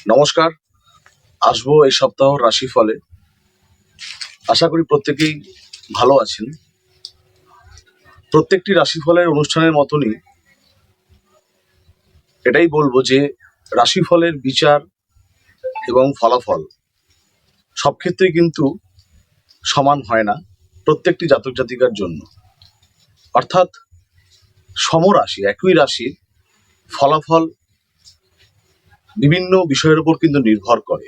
নমস্কার। আসবো এই সপ্তাহ রাশিফলে। আশা করি প্রত্যেকেই ভালো আছেন। প্রত্যেকটি রাশিফলের অনুষ্ঠানের মতনই এটাই বলবো যে রাশিফলের বিচার এবং ফলাফল সব ক্ষেত্রেই কিন্তু সমান হয় না প্রত্যেকটি জাতক জাতিকার জন্য। অর্থাৎ সমরাশি, একই রাশির ফলাফল বিভিন্ন বিষয়ের উপর কিন্তু নির্ভর করে।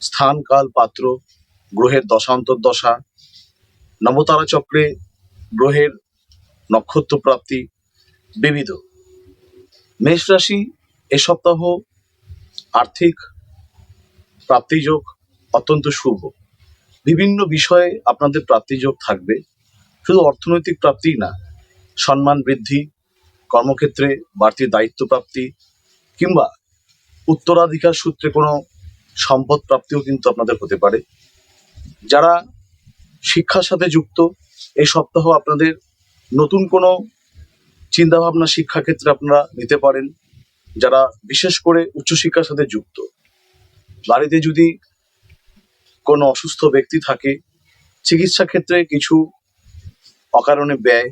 স্থান, কাল, পাত্র, গ্রহের দশান্তর্দশা, নবতারা চক্রে গ্রহের নক্ষত্র প্রাপ্তি বিবিধ। মেষ রাশি এ সপ্তাহ আর্থিক প্রাপ্তিযোগ অত্যন্ত শুভ। বিভিন্ন বিষয়ে আপনাদের প্রাপ্তিযোগ থাকবে। শুধু অর্থনৈতিক প্রাপ্তিই না, সম্মান বৃদ্ধি, কর্মক্ষেত্রে বাড়তি দায়িত্ব প্রাপ্তি কিংবা উত্তরাধিকার সূত্রে কোনো সম্পদ প্রাপ্তিও কিন্তু আপনাদের হতে পারে। যারা শিক্ষার সাথে যুক্ত, এই সপ্তাহ আপনাদের নতুন কোনো চিন্তাভাবনা শিক্ষাক্ষেত্রে আপনারা নিতে পারেন। যারা বিশেষ করে উচ্চশিক্ষার সাথে যুক্ত, বাড়িতে যদি কোনো অসুস্থ ব্যক্তি থাকে, চিকিৎসা ক্ষেত্রে কিছু অকারণে ব্যয়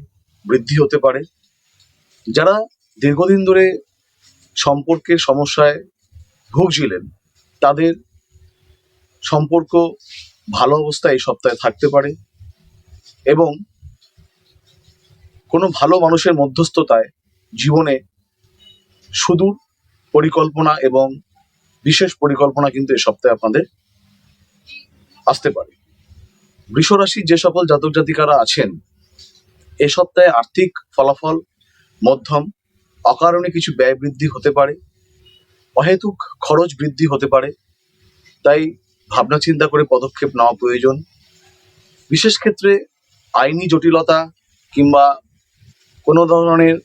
বৃদ্ধি হতে পারে। যারা দীর্ঘদিন ধরে সম্পর্কের সমস্যায় ভুগছিলেন, তাদের সম্পর্ক ভালো অবস্থায় এই সপ্তাহে থাকতে পারে এবং কোনো ভালো মানুষের মধ্যস্থতায় জীবনে সুদূর পরিকল্পনা এবং বিশেষ পরিকল্পনা কিন্তু এই সপ্তাহে আপনাদের আসতে পারে। বৃষ রাশির যে সকল জাতক জাতিকারা আছেন, এ সপ্তাহে আর্থিক ফলাফল মধ্যম। অকারণে কিছু ব্যয় বৃদ্ধি হতে পারে, অহেতুক খরচ বৃদ্ধি হতে পারে, তাই ভাবনা চিন্তা করে পদক্ষেপ নেওয়া প্রয়োজন। বিশেষ ক্ষেত্রে আইনি জটিলতা কিংবা কোনো ধরনের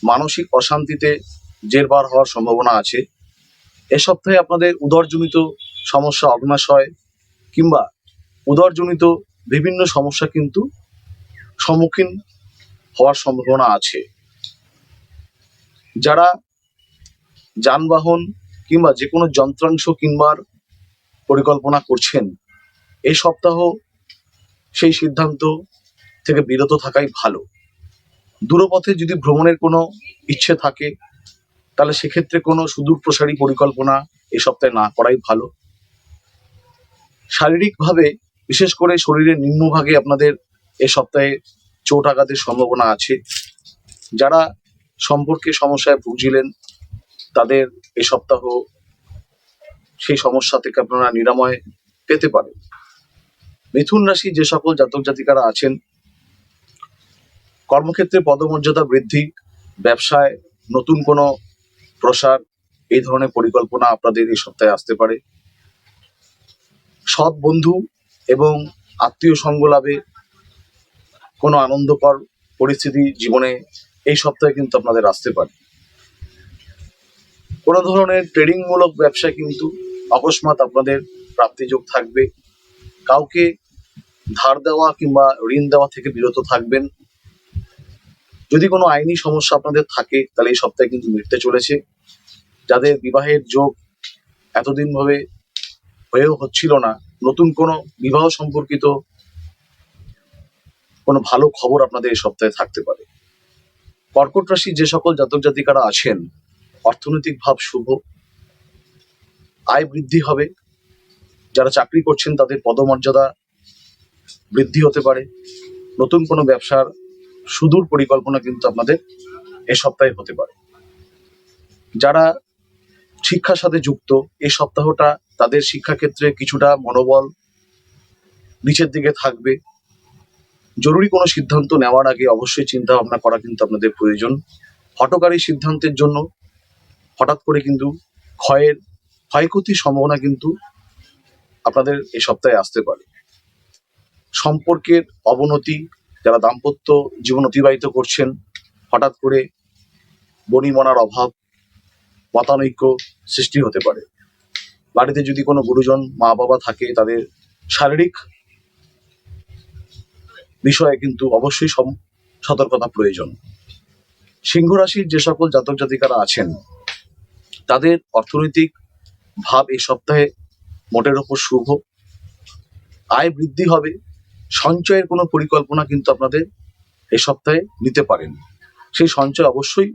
মানসিক অশান্তিতে জেরবার হওয়ার সম্ভাবনা আছে। এ সপ্তাহে আপনাদের উদরজনিত সমস্যা, অগ্নাশয় কিংবা উদরজনিত বিভিন্ন সমস্যা কিন্তু সম্মুখীন হওয়ার সম্ভাবনা আছে। যারা যানবাহন কিংবা যে কোনো যন্ত্রাংশ কিনবার পরিকল্পনা করছেন, এই সপ্তাহ সেই সিদ্ধান্ত থেকে বিরত থাকাই ভালো। দূরপথে যদি ভ্রমণের কোনো ইচ্ছে থাকে, তাহলে সেক্ষেত্রে কোনো সুদূর প্রসারী পরিকল্পনা এই সপ্তাহে না করাই ভালো। শারীরিকভাবে বিশেষ করে শরীরের নিম্নভাগে আপনাদের এ সপ্তাহে চোট আঘাতের সম্ভাবনা আছে। যারা সম্পর্কে সমস্যায় ভুগছিলেন, তাদের এ সপ্তাহ সেই সমস্যা থেকে আপনারা নিরাময় পেতে পারেন। মিথুন রাশি যে সকল জাতক জাতিকারা আছেন, কর্মক্ষেত্রে পদমর্যাদা বৃদ্ধি, ব্যবসায় নতুন কোনো প্রসার, এই ধরনের পরিকল্পনা আপনাদের এই সপ্তাহে আসতে পারে। সৎ বন্ধু এবং আত্মীয় সঙ্গ লাভে কোনো আনন্দকর পরিস্থিতি জীবনে এই সপ্তাহে কিন্তু আপনাদের আসতে পারে। কোনো ধরনের ট্রেডিংমূলক ব্যবসায় কিন্তু অকস্মাৎ আপনাদের প্রাপ্তিযোগ থাকবে। কাউকে ধার দেওয়া কিংবা ঋণ দেওয়া থেকে বিরত থাকবেন। যদি কোনো আইনি সমস্যা আপনাদের থাকে, তাহলে এই সপ্তাহে কিন্তু মিটতে চলেছে। যাদের বিবাহের যোগ এতদিন ভাবে হয়েও হচ্ছিল না, নতুন কোনো বিবাহ সম্পর্কিত কোনো ভালো খবর আপনাদের এই সপ্তাহে থাকতে পারে। কর্কট রাশি যে সকল জাতক জাতিকারা আছেন, অর্থনৈতিক ভাব শুভ, আয় বৃদ্ধি হবে। যারা চাকরি করছেন, তাদের পদমর্যাদা বৃদ্ধি হতে পারে। নতুন কোনো ব্যবসার সুদূর পরিকল্পনা কিন্তু আপনাদের এ সপ্তাহে হতে পারে। যারা শিক্ষার সাথে যুক্ত, এই সপ্তাহটা তাদের শিক্ষাক্ষেত্রে কিছুটা মনোবল নিচের দিকে থাকবে। জরুরি কোনো সিদ্ধান্ত নেওয়ার আগে অবশ্যই চিন্তা ভাবনা করা কিন্তু আপনাদের প্রয়োজন। হঠকারী সিদ্ধান্তের জন্য হঠাৎ করে কিন্তু ক্ষয়ক্ষতির সম্ভাবনা কিন্তু আপনাদের এই সপ্তাহে আসতে পারে। সম্পর্কের অবনতি, যারা দাম্পত্য জীবন অতিবাহিত করছেন, হঠাৎ করে বনিবনার অভাব, মতানৈক্য সৃষ্টি হতে পারে। বাড়িতে যদি কোনো গুরুজন মা বাবা থাকে, তাদের শারীরিক বিষয়ে কিন্তু অবশ্যই সতর্কতা প্রয়োজন। সিংহ রাশির যে সকল জাতক জাতিকারা আছেন, তাদের অর্থনৈতিক ভাব এই সপ্তাহে মোটের ওপর শুভ। আয় বৃদ্ধি হবে। সঞ্চয়ের কোনো পরিকল্পনা কিন্তু আপনাদের এই সপ্তাহে নিতে পারেন। সেই সঞ্চয় অবশ্যই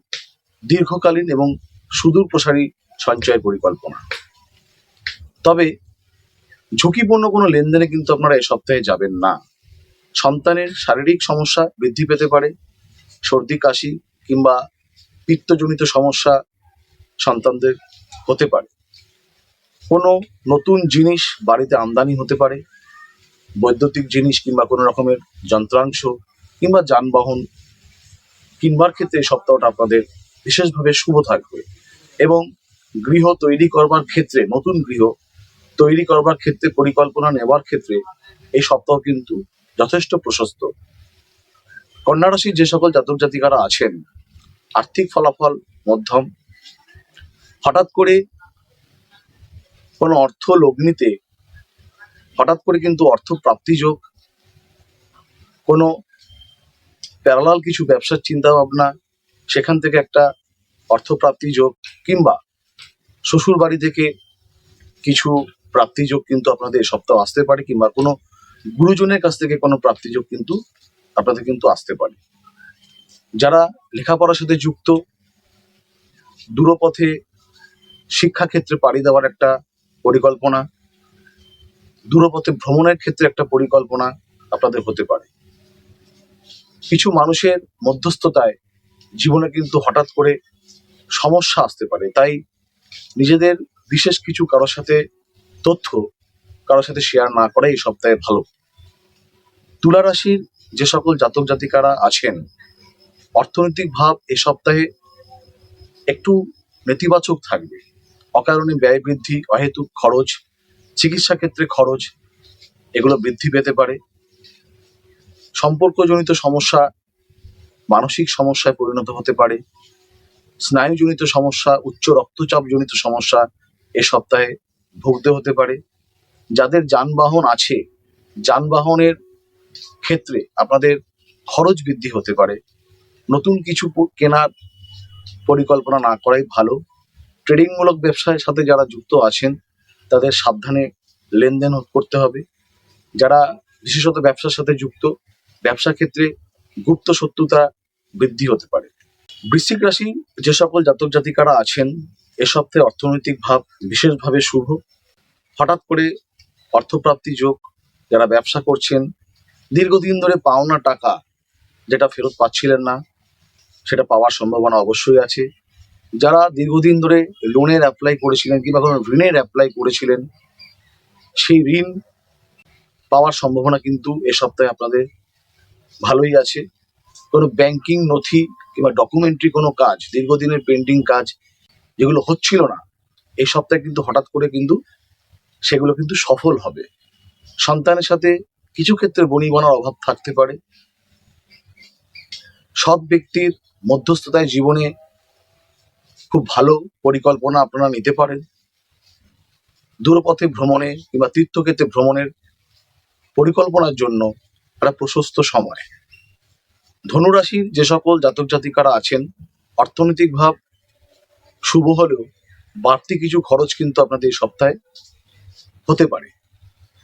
দীর্ঘকালীন এবং সুদূর প্রসারী সঞ্চয়ের পরিকল্পনা। তবে ঝুঁকিপূর্ণ কোনো লেনদেনে কিন্তু আপনারা এই সপ্তাহে যাবেন না। সন্তানের শারীরিক সমস্যা বৃদ্ধি পেতে পারে। সর্দি কাশি কিংবা পিত্তজনিত সমস্যা সন্তানদের হতে পারে। কোনো নতুন জিনিস বাড়িতে আমদানি হতে পারে। বৈদ্যুতিক জিনিস কিংবা কোনো রকমের যন্ত্রাংশ কিংবা যানবাহন কিনবার ক্ষেত্রে এই সপ্তাহটা আপনাদের বিশেষভাবে শুভ থাকবে। এবং গৃহ তৈরি করবার ক্ষেত্রে, নতুন গৃহ তৈরি করবার ক্ষেত্রে পরিকল্পনা নেওয়ার ক্ষেত্রে এই সপ্তাহ কিন্তু যথেষ্ট প্রশস্ত। কন্যা রাশির যে সকল জাতক জাতিকারা আছেন, আর্থিক ফলাফল মধ্যম। হঠাৎ করে কোনো অর্থ লগ্নিতে হঠাৎ করে কিন্তু অর্থ প্রাপ্তি যোগ, কোনো প্যারালাল কিছু ব্যবসার চিন্তা ভাবনা, সেখান থেকে একটা অর্থপ্রাপ্তি যোগ, কিংবা শ্বশুর বাড়ি থেকে কিছু প্রাপ্তি যোগ কিন্তু আপনাদের এই সপ্তাহ আসতে পারে, কিংবা কোনো গুরুজনের কাছ থেকে কোনো প্রাপ্তি যোগ কিন্তু আপনাদের কিন্তু আসতে পারে। যারা লেখাপড়ার সাথে যুক্ত, দূরপথে শিক্ষাক্ষেত্রে পাড়ি দেওয়ার একটা পরিকল্পনা, দূরপথে ভ্রমণের ক্ষেত্রে একটা পরিকল্পনা আপনাদের হতে পারে। কিছু মানুষের মধ্যস্থতায় জীবনে কিন্তু হঠাৎ করে সমস্যা আসতে পারে, তাই নিজেদের বিশেষ কিছু কারোর সাথে তথ্য কারোর সাথে শেয়ার না করাই এই সপ্তাহে ভালো। তুলা রাশির যে সকল জাতক জাতিকারা আছেন, অর্থনৈতিক ভাব এ সপ্তাহে একটু নেতিবাচক থাকবে। অকারণে ব্যয় বৃদ্ধি, অহেতুক খরচ, চিকিৎসা ক্ষেত্রে খরচ এগুলো বৃদ্ধি পেতে পারে। সম্পর্কজনিত সমস্যা মানসিক সমস্যায় পরিণত হতে পারে। স্নায়ুজনিত সমস্যা, উচ্চ রক্তচাপজনিত সমস্যা এ সপ্তাহে ভুগতে হতে পারে। যাদের যানবাহন আছে, যানবাহনের ক্ষেত্রে আপনাদের খরচ বৃদ্ধি হতে পারে। নতুন কিছু কেনার পরিকল্পনা না করাই ভালো। ট্রেডিংমূলক ব্যবসার সাথে যারা যুক্ত আছেন তাদের সাবধানে লেনদেন করতে হবে। যারা বিশেষত ব্যবসার সাথে যুক্ত, ব্যবসা ক্ষেত্রে গুপ্ত শত্রুতা বৃদ্ধি হতে পারে। বৃশ্চিক রাশি যে সকল জাতক জাতিকারা আছেন, এ সপ্তাহে অর্থনৈতিক ভাব বিশেষভাবে শুভ। হঠাৎ করে অর্থপ্রাপ্তি যোগ। যারা ব্যবসা করছেন, দীর্ঘদিন ধরে পাওনা টাকা যেটা ফেরত পাচ্ছিলেন না, সেটা পাওয়ার সম্ভাবনা অবশ্যই আছে। যারা দীর্ঘদিন ধরে লোনের অ্যাপ্লাই করেছিলেন কিংবা কোনো ঋণের অ্যাপ্লাই করেছিলেন, সেই ঋণ পাওয়ার সম্ভাবনা কিন্তু এ সপ্তাহে আপনাদের ভালোই আছে। কোনো ব্যাংকিং নথি কিংবা ডকুমেন্টারি কোনো কাজ, দীর্ঘদিনের পেন্ডিং কাজ যেগুলো হচ্ছিল না, এই সপ্তাহে কিন্তু হঠাৎ করে কিন্তু সেগুলো কিন্তু সফল হবে। সন্তানের সাথে কিছু ক্ষেত্রে বনিবনার অভাব থাকতে পারে। সৎ ব্যক্তির মধ্যস্থতায় জীবনে খুব ভালো পরিকল্পনা আপনারা নিতে পারেন। দূরপথে ভ্রমণে কিংবা তীর্থক্ষেত্রে ভ্রমণের পরিকল্পনার জন্য একটা প্রশস্ত সময়। ধনুরাশির যে সকল জাতক জাতিকারা আছেন, অর্থনৈতিক ভাব শুভ হলেও বাড়তি কিছু খরচ কিন্তু আপনাদের এই সপ্তাহে হতে পারে।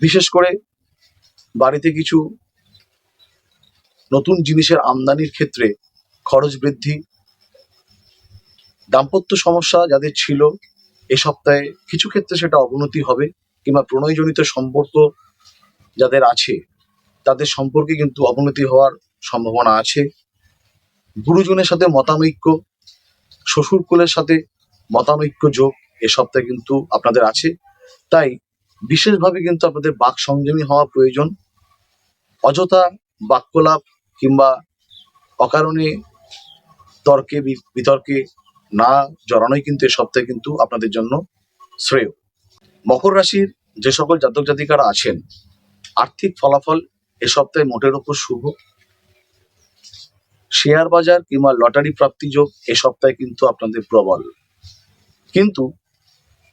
বিশেষ করে বাড়িতে কিছু নতুন জিনিসের আমদানির ক্ষেত্রে খরচ বৃদ্ধি। দাম্পত্য সমস্যা যাদের ছিল, এ সপ্তাহে কিছু ক্ষেত্রে সেটা অবনতি হবে, কিংবা প্রণয়জনিত সম্পর্ক যাদের আছে তাদের সম্পর্কে কিন্তু অবনতি হওয়ার সম্ভাবনা আছে। গুরুজনের সাথে মতানৈক্য, শ্বশুরকুলের সাথে মতানৈক্য যোগ এ সপ্তাহে কিন্তু আপনাদের আছে। তাই বিশেষভাবে কিন্তু আপনাদের বাক সংযমী হওয়া প্রয়োজন। অযথা বাক্যলাপ কিংবা অকারণে তর্কে বিতর্কে না জড়ানোই কিন্তু এ সপ্তাহে কিন্তু আপনাদের জন্য শ্রেয়। মকর রাশির যে সকল জাতক জাতিকারা আছেন, আর্থিক ফলাফল এ সপ্তাহে মোটের ওপর শুভ। শেয়ার বাজার কিংবা লটারি প্রাপ্তি যোগ এ সপ্তাহে কিন্তু আপনাদের প্রবল। কিন্তু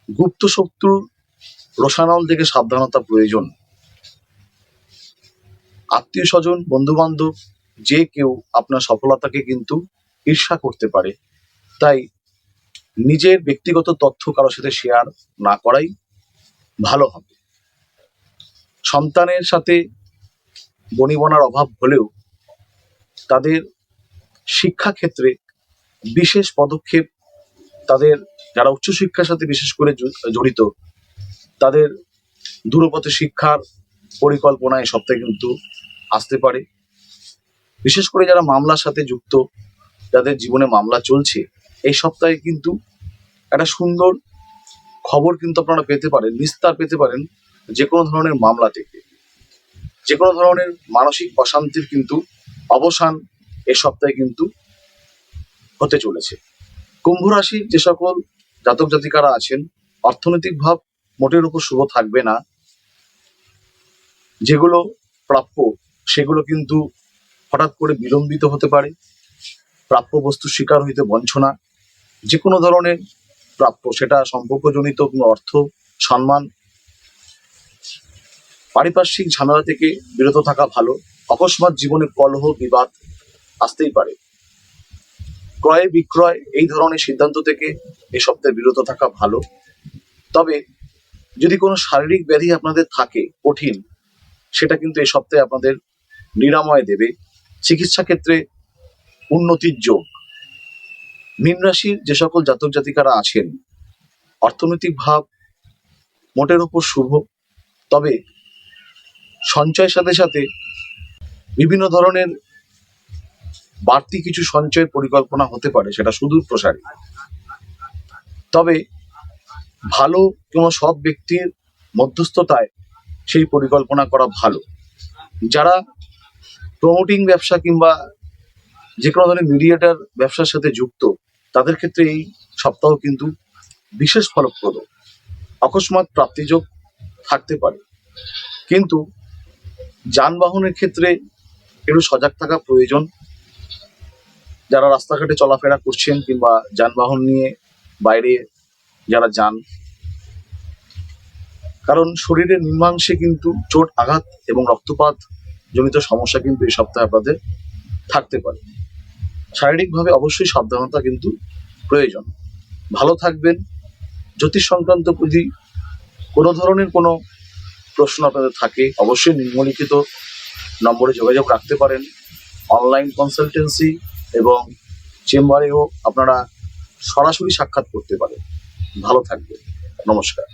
গুপ্ত শত্রুর রোষানল থেকে সাবধানতা প্রয়োজন। আত্মীয় স্বজন, বন্ধু বান্ধব যে কেউ আপনার সফলতাকে কিন্তু ঈর্ষা করতে পারে, তাই নিজের ব্যক্তিগত তথ্য কারোর সাথে শেয়ার না করাই ভালো হবে। সন্তানের সাথে বনিবনার অভাব হলেও তাদের শিক্ষাক্ষেত্রে বিশেষ পদক্ষেপ, তাদের যারা উচ্চশিক্ষার সাথে বিশেষ করে জড়িত তাদের দূরপথে শিক্ষার পরিকল্পনা এই সপ্তাহে কিন্তু আসতে পারে। বিশেষ করে যারা মামলার সাথে যুক্ত, যাদের জীবনে মামলা চলছে, এই সপ্তাহে কিন্তু একটা সুন্দর খবর কিন্তু আপনারা পেতে পারেন, নিস্তার পেতে পারেন যে কোনো ধরনের মামলা থেকে। যে কোনো ধরনের মানসিক অশান্তির কিন্তু অবসান এই সপ্তাহে কিন্তু হতে চলেছে। কুম্ভ রাশির যে সকল জাতক জাতিকারা আছেন, অর্থনৈতিক ভাব মোটের উপর শুভ থাকবে না। যেগুলো প্রাপ্য সেগুলো কিন্তু হঠাৎ করে বিলম্বিত হতে পারে। প্রাপ্য বস্তু শিকার হইতে বঞ্চনা, যে কোনো ধরনের প্রাপ্য, সেটা সম্পর্কজনিত কোনো অর্থ, সম্মান, পারিপার্শ্বিক ঝামেলা থেকে বিরত থাকা ভালো। অকস্মাৎ জীবনে কলহ বিবাদ আসতেই পারে। ক্রয় বিক্রয় এই ধরনের সিদ্ধান্ত থেকে এই সপ্তাহে বিরত থাকা ভালো। তবে যদি কোনো শারীরিক ব্যাধি আপনাদের থাকে কঠিন, সেটা কিন্তু এই সপ্তাহে আপনাদের নিরাময় দেবে। চিকিৎসা ক্ষেত্রে উন্নতির যোগ। মীন রাশির যে সকল জাতক জাতিকারা আছেন, অর্থনৈতিক ভাব মোটের উপর শুভ। তবে সঞ্চয়ের সাথে সাথে বিভিন্ন ধরনের বাড়তি কিছু সঞ্চয়ের পরিকল্পনা হতে পারে, সেটা সুদূর প্রসারী। তবে ভালো কোনো সৎ ব্যক্তির মধ্যস্থতায় সেই পরিকল্পনা করা ভালো। যারা প্রমোটিং ব্যবসা কিংবা যে কোনো ধরনের মিডিয়েটার ব্যবসার সাথে যুক্ত, তাদের ক্ষেত্রে এই সপ্তাহ কিন্তু বিশেষ ফলপ্রদ। অকস্মাৎ প্রাপ্তিযোগ থাকতে পারে, কিন্তু যানবাহনের ক্ষেত্রে একটু সজাগ থাকা প্রয়োজন। যারা রাস্তাঘাটে চলাফেরা করছেন কিংবা যানবাহন নিয়ে বাইরে যারা যান, কারণ শরীরের নিম্নাংশে কিন্তু চোট আঘাত এবং রক্তপাত জনিত সমস্যা কিন্তু এই সপ্তাহে আপনাদের থাকতে পারে। শারীরিকভাবে অবশ্যই সাবধানতা কিন্তু প্রয়োজন। ভালো থাকবেন। জ্যোতিষ সংক্রান্ত যদি কোনো ধরনের কোনো প্রশ্ন আপনাদের থাকে, অবশ্যই নিম্নলিখিত নম্বরে যোগাযোগ রাখতে পারেন। অনলাইন কনসালটেন্সি এবং চেম্বারেও আপনারা সরাসরি সাক্ষাৎ করতে পারেন। ভালো থাকবেন। নমস্কার।